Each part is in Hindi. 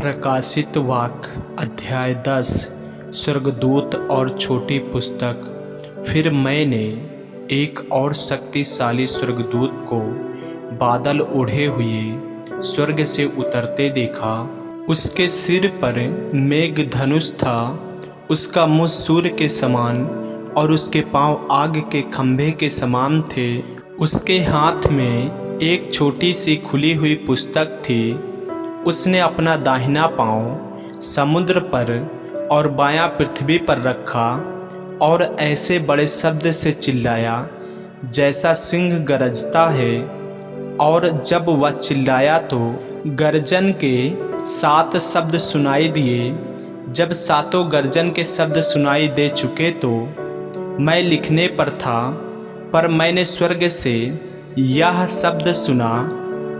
प्रकाशित वाक्य अध्याय 10 स्वर्गदूत और छोटी पुस्तक। फिर मैंने एक और शक्तिशाली स्वर्गदूत को बादल ओढ़े हुए स्वर्ग से उतरते देखा। उसके सिर पर मेघ धनुष था, उसका मुँह सूर्य के समान और उसके पांव आग के खंभे के समान थे। उसके हाथ में एक छोटी सी खुली हुई पुस्तक थी। उसने अपना दाहिना पांव समुद्र पर और बायां पृथ्वी पर रखा और ऐसे बड़े शब्द से चिल्लाया जैसा सिंह गरजता है। और जब वह चिल्लाया तो गर्जन के 7 शब्द सुनाई दिए। जब 7 गर्जन के शब्द सुनाई दे चुके तो मैं लिखने पर था, पर मैंने स्वर्ग से यह शब्द सुना,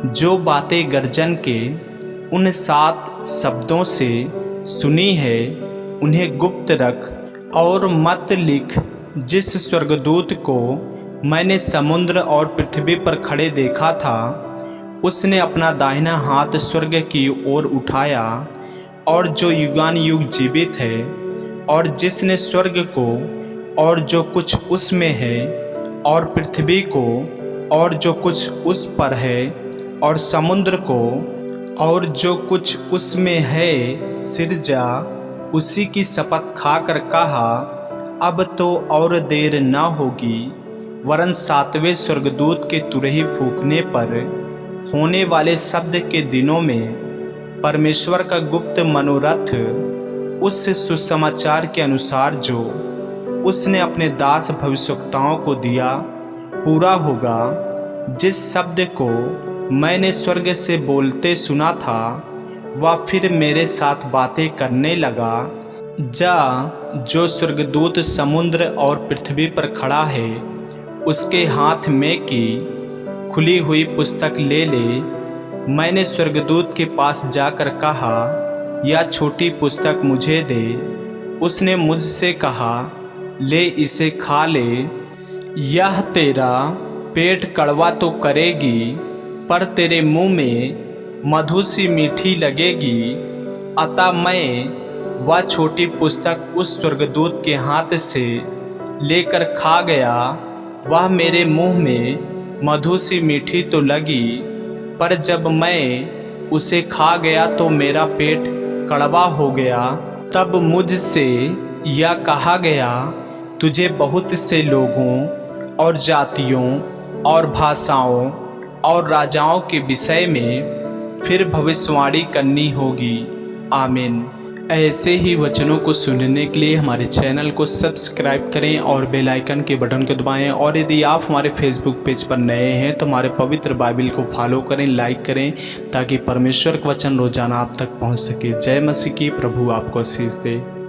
जो बातें गर्जन के उन 7 शब्दों से सुनी है उन्हें गुप्त रख और मत लिख। जिस स्वर्गदूत को मैंने समुद्र और पृथ्वी पर खड़े देखा था, उसने अपना दाहिना हाथ स्वर्ग की ओर उठाया और जो युगानुयुग जीवित है, और जिसने स्वर्ग को और जो कुछ उसमें है और पृथ्वी को और जो कुछ उस पर है और समुद्र को और जो कुछ उसमें है सिरजा, उसी की शपथ खाकर कहा, अब तो और देर न होगी, वरन 7वें स्वर्गदूत के तुरही फूंकने पर होने वाले शब्द के दिनों में परमेश्वर का गुप्त मनोरथ उस सुसमाचार के अनुसार जो उसने अपने दास भविष्यवक्ताओं को दिया पूरा होगा। जिस शब्द को मैंने स्वर्ग से बोलते सुना था, वह फिर मेरे साथ बातें करने लगा। जा, जो स्वर्गदूत समुद्र और पृथ्वी पर खड़ा है, उसके हाथ में की खुली हुई पुस्तक ले ले। मैंने स्वर्गदूत के पास जाकर कहा, यह छोटी पुस्तक मुझे दे। उसने मुझसे कहा, ले इसे खा ले, यह तेरा पेट कड़वा तो करेगी, पर तेरे मुंह में मधु सी मीठी लगेगी। अतः मैं वह छोटी पुस्तक उस स्वर्गदूत के हाथ से लेकर खा गया। वह मेरे मुंह में मधु सी मीठी तो लगी, पर जब मैं उसे खा गया तो मेरा पेट कड़वा हो गया। तब मुझसे यह कहा गया, तुझे बहुत से लोगों और जातियों और भाषाओं और राजाओं के विषय में फिर भविष्यवाणी करनी होगी। आमीन। ऐसे ही वचनों को सुनने के लिए हमारे चैनल को सब्सक्राइब करें और बेल आइकन के बटन को दबाएं। और यदि आप हमारे फेसबुक पेज पर नए हैं तो हमारे पवित्र बाइबल को फॉलो करें, लाइक करें, ताकि परमेश्वर का वचन रोजाना आप तक पहुंच सके। जय मसीह की। प्रभु आपको आशीष दे।